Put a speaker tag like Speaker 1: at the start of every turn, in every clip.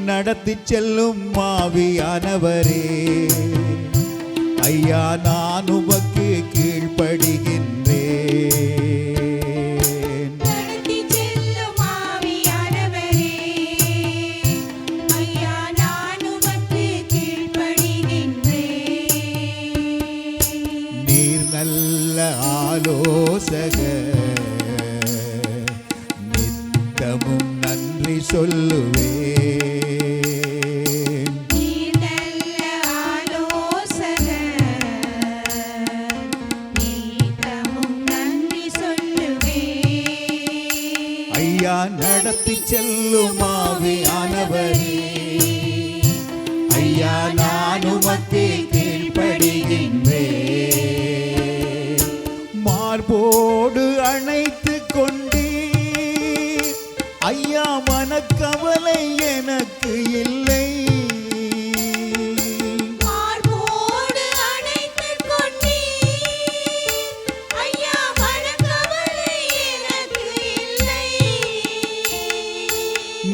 Speaker 1: நடத்தி செல்லும் ஆவியானவரே, ஐயா நான் உமக்கு கீழ்ப்படிகின்றேன்.
Speaker 2: நடத்தி செல்லும் ஆவியானவரே, ஐயா நான் உமக்கு கீழ்ப்படிகின்றேன்.
Speaker 1: நீர் நல்ல ஆலோசகர், நித்தமும் நன்றி சொல்லுவேன்.
Speaker 2: நீர் நல்ல ஆலோசகர், நித்தமும் நன்றி சொல்லுவேன்.
Speaker 1: ஐயா நடத்தி செல்லும் ஆவியானவரே, ஐயா நான் உமக்கு கீழ்ப்படிகின்றேன். மார்போடு அணைத்து கொண்டீர் ஐயா, மனக்கவலை எனக்கு இல்லை.
Speaker 2: மார்போடு அணைத்துக் கொண்டீர் ஐயா, மனக்கவலை எனக்கு இல்லை.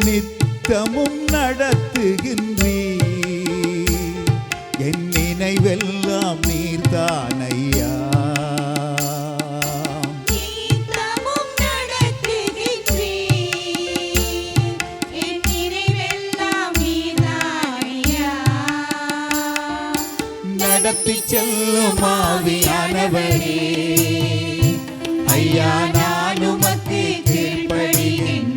Speaker 1: நித்தமும் நடத்துகின்றீர், என் நினைவெல்லாம் நீர்தான் ஐயா.
Speaker 2: நித்தமும் நடத்துகின்றீர், என் நினைவெல்லாம் நீர்தான் ஐயா.
Speaker 1: நடத்தி செல்லும் ஆவியானவரே, ஐயா நான் உமக்கு கீழ்ப்படிகின்றேன்.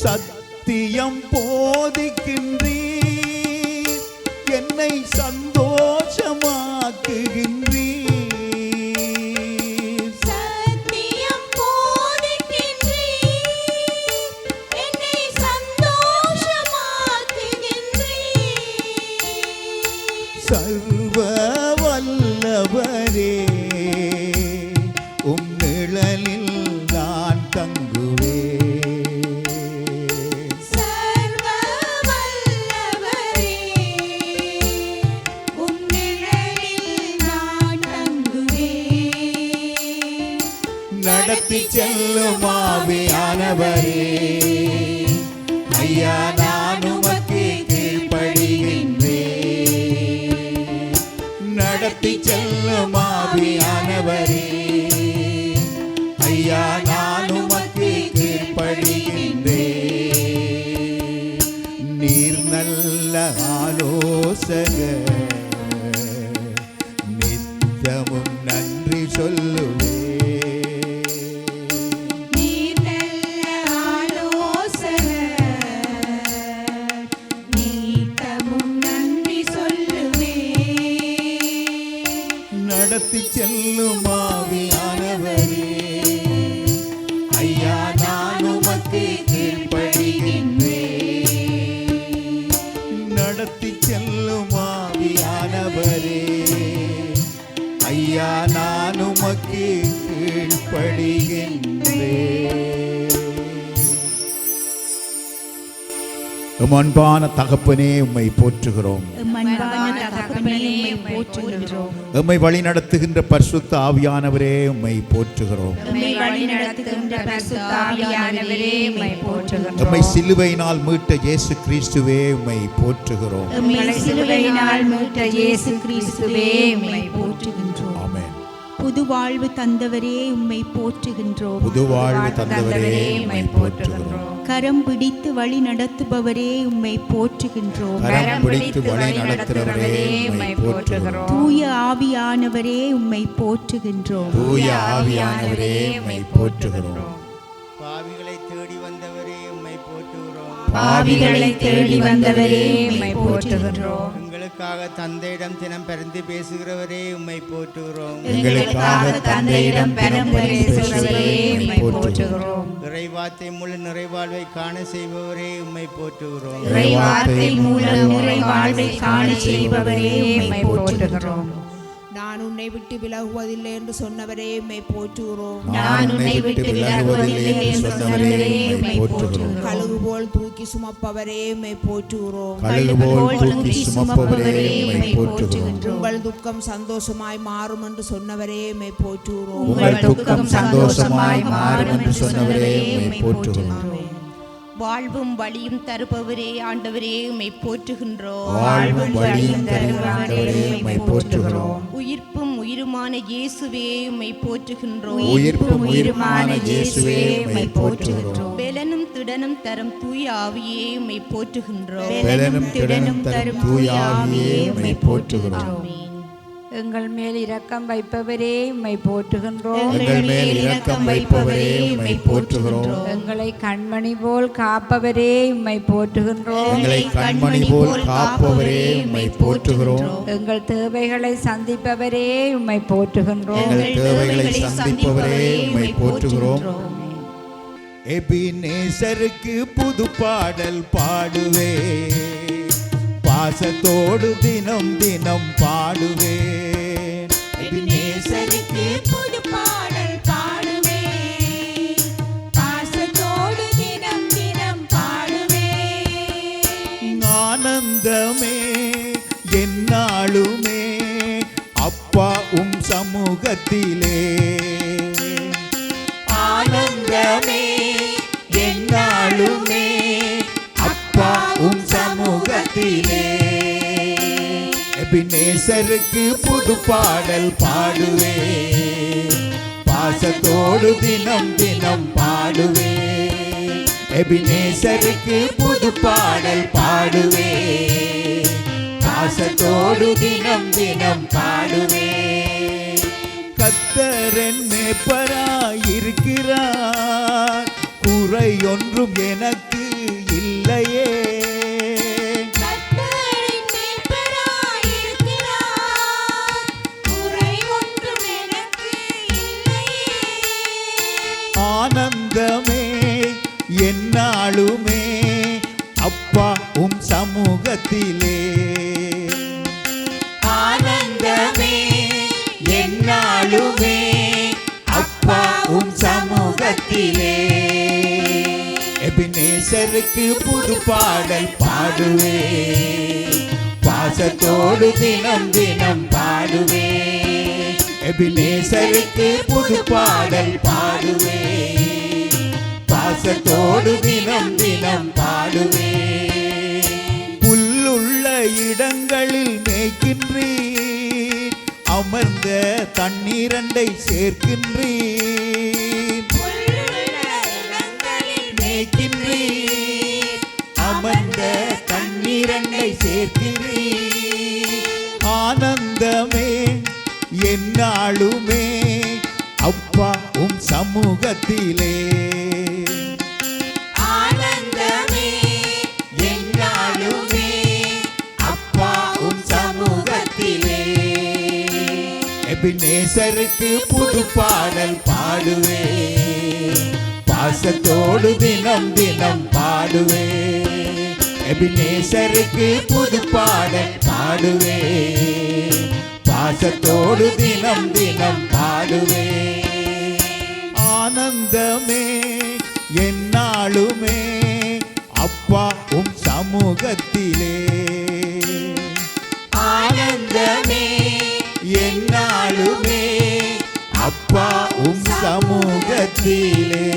Speaker 1: சத்தியம் போதிக்கின்றீர், என்னை சந்தோஷமாக்குகின்றீர்.
Speaker 2: சத்தியம் போதிக்கின்றீர், என்னை சந்தோஷமாக்குகின்றீர்.
Speaker 1: சர்வ வல்லவரே, உம் நிழலில் நான் தங்குவேன்.
Speaker 2: சர்வ வல்லவரே, உம் நிழலில் நான் தங்குவேன்.
Speaker 1: நடத்தி செல்லும் ஆவியானவரே, ஐயா நான் உமக்கு கீழ்ப்படிகின்றேன். நடத்தி செல்லும் ஆவியானவரே, ஐயா நான் உமக்கு கீழ்ப்படிகின்றேன். நீர் நல்ல ஆலோசகர், நித்தமும் நன்றி சொல்லுவேன்.
Speaker 2: நீர் நல்ல ஆலோசகர், நித்தமும் நன்றி சொல்லுவேன்.
Speaker 1: நடத்தி செல்லும் ஆவியானவரே, ஐயா நான் உமக்கு கீழ்ப்படிகின்றேன். நடத்தி செல்லும் ஆவியானவரே, ஐயா நான் உமக்கு கீழ்ப்படிகின்றேன். எம் அன்பான தகப்பனே உம்மை போற்றுகிறோம்.
Speaker 3: அன்பான தகப்பனே உம்மை போற்றுகின்றோம்.
Speaker 1: எம்மை வழி நடத்துகின்ற பரிசுத்த ஆவியானவரே உம்மை போற்றுகிறோம்.
Speaker 3: எம்மை வழி நடத்துகின்ற பரிசுத்த ஆவியானவரே உம்மை போற்றுகின்றோம்.
Speaker 1: எம்மை சிலுவையினால் மீட்ட இயேசு கிறிஸ்துவே உம்மை போற்றுகிறோம்.
Speaker 3: எம்மை சிலுவையினால் மீட்ட இயேசு கிறிஸ்துவே உம்மை போற்றுகின்றோம்.
Speaker 1: ஆமென்.
Speaker 4: புது வாழ்வு தந்தவரே உம்மை போற்றுகின்றோம்.
Speaker 1: புது வாழ்வு தந்தவரே உம்மை போற்றுகிறோம்.
Speaker 4: கரம் பிடித்து வழி நடத்துபவரே உம்மை போற்றுகின்றோம்.
Speaker 1: கரம் பிடித்து வழி நடத்துகிறவரே உம்மை போற்றுகிறோம்.
Speaker 4: தூய ஆவியானவரே உம்மை போற்றுகின்றோம்.
Speaker 1: தூய ஆவியானவரே உம்மை போற்றுகிறோம்.
Speaker 5: பாவிகளை தேடி வந்தவரே உம்மை போற்றுகிறோம்.
Speaker 3: பாவிகளை தேடி வந்தவரே உம்மை போற்றுகின்றோம்.
Speaker 5: எங்களுக்காக தந்தையிடம் தினம் பரிந்து பேசுகிறவரே உம்மை போற்றுகிறோம்.
Speaker 3: எங்களுக்காக தந்தையிடம் பரம் பேசுகிறவரே உம்மை போற்றுகிறோம்.
Speaker 5: இறைவார்த்தை மூலம் நிறைவாழ்வை காண செய்பவரே உம்மை போற்றுகிறோம்.
Speaker 3: இறைவார்த்தை மூலம் முறை வாழ்வை காண செய்பவரே உம்மை போற்றுகிறோம்.
Speaker 6: நான் உன்னை விட்டு விலகுவதில்லை என்று சொன்னவரே உம்மை போற்றுகிறோம்.
Speaker 3: நான் உன்னை விட்டு விலகுவதில்லை என்று சொன்னவரே உம்மை போற்றுகிறோம்.
Speaker 6: கழுகு போல் தூக்கி சுமப்பவரே உம்மை போற்றுகிறோம்.
Speaker 1: கழுகு போல் தூக்கி சுமப்பவரே உம்மை போற்றுகிறோம்.
Speaker 6: உங்கள் துக்கம் சந்தோஷமாய் மாறும் என்று சொன்னவரே உம்மை போற்றுகிறோம்.
Speaker 1: உங்கள் துக்கம் சந்தோஷமாய் மாறும் என்று சொன்னவரே உம்மை போற்றுகிறோம்.
Speaker 3: வாழ்வும் வழியும் தருபவரே ஆண்டவரே உம்மை போற்றுகின்றோம்.
Speaker 1: வாழ்வும் வழியும் தருகிற ஆண்டவரே உம்மை போற்றுகிறோம்.
Speaker 3: உயிர்ப்பும் உயிருமான இயேசுவே உம்மை போற்றுகின்றோம்.
Speaker 1: உயிர்ப்பும் உயிருமான இயேசுவே உம்மை போற்றுகிறோம்.
Speaker 3: பெலனும் திடனும் தரும் தூய ஆவியே உம்மை போற்றுகின்றோம்.
Speaker 1: பெலனும் திடனும் தரும் தூய ஆவியே உம்மை போற்றுகிறோம்.
Speaker 3: ஆமென்.
Speaker 7: எங்கள் மேல் இரக்கம் வைப்பவரே உம்மை போற்றுகின்றோம்.
Speaker 1: எங்கள் மேல் இரக்கம் வைப்பவரே உம்மை போற்றுகிறோம்.
Speaker 7: எங்களை கண்மணி போல் காப்பவரே உம்மை போற்றுகின்றோம்.
Speaker 1: எங்களை கண்மணி போல் காப்பவரே உம்மை போற்றுகிறோம்.
Speaker 7: எங்கள் தேவைகளை சந்திப்பவரே உம்மை போற்றுகின்றோம்.
Speaker 1: எங்கள் தேவைகளை சந்திப்பவரே உம்மை போற்றுகிறோம். எபினேசருக்கு புது பாடல் பாடுவே, பாசத்தோடு தினம் தினம் பாடுவே.
Speaker 2: எபினேசருக்கு புது பாடல் பாடுவே, பாசத்தோடு தினம் தினம் பாடுவே.
Speaker 1: ஆனந்தமே எந்நாளுமே அப்பா உம் சமூகத்திலே. ஆனந்தமே எந்நாளுமே அப்பா உம் சமூகத்திலே. எபினேசருக்கு புது பாடல் பாடுவே, பாசத்தோடு தினம் தினம் பாடுவே. எபினேசருக்கு புது பாடல் பாடுவே, பாசத்தோடு தினம் தினம் பாடுவே. கர்த்தர் என் மேய்ப்பராயிருக்கிறார், குறையொன்றும் எனக்கு இல்லையே.
Speaker 2: கர்த்தரின் மேய்ப்பராயிருக்கிறார், குறை ஒன்றும் எனக்கு இல்லையே.
Speaker 1: ஆனந்தமே எந்நாளுமே அப்பா உம் சமூகத்திலே. ஆனந்தமே எந்நாளுமே அப்பா உம் சமூகத்திலே. எபினேசருக்கு புது பாடல் பாடுவே, பாசத்தோடு தினம் தினம் பாடுவே. எபினேசருக்கு புது பாடல் பாடுவே, பாசத்தோடு தினம் தினம் பாடுவே. புல்லுள்ள இடங்களில் மேய்க்கின்றீர், அமர்ந்த தண்ணீரண்டை சேர்க்கின்றீர். மேய்க்கின்றீர், அமர்ந்த தண்ணீரண்டை சேர்க்கின்றீர். ஆனந்தமே எந்நாளுமே அப்பா உம் சமூகத்திலே. ஆனந்தமே எந்நாளுமே அப்பா உம் சமூகத்திலே. எபினேசருக்கு புது பாடல் பாடுவே, பாசத்தோடு தினம் தினம் பாடுவே. எபினேசருக்கு புது பாடல் பாடுவே, பாசத்தோடு தினம் தினம் பாடுவே. ஆனந்தமே எந்நாளுமே அப்பா உம் சமூகத்திலே. ஆனந்தமே எந்நாளுமே அப்பா உம் சமூகத்திலே.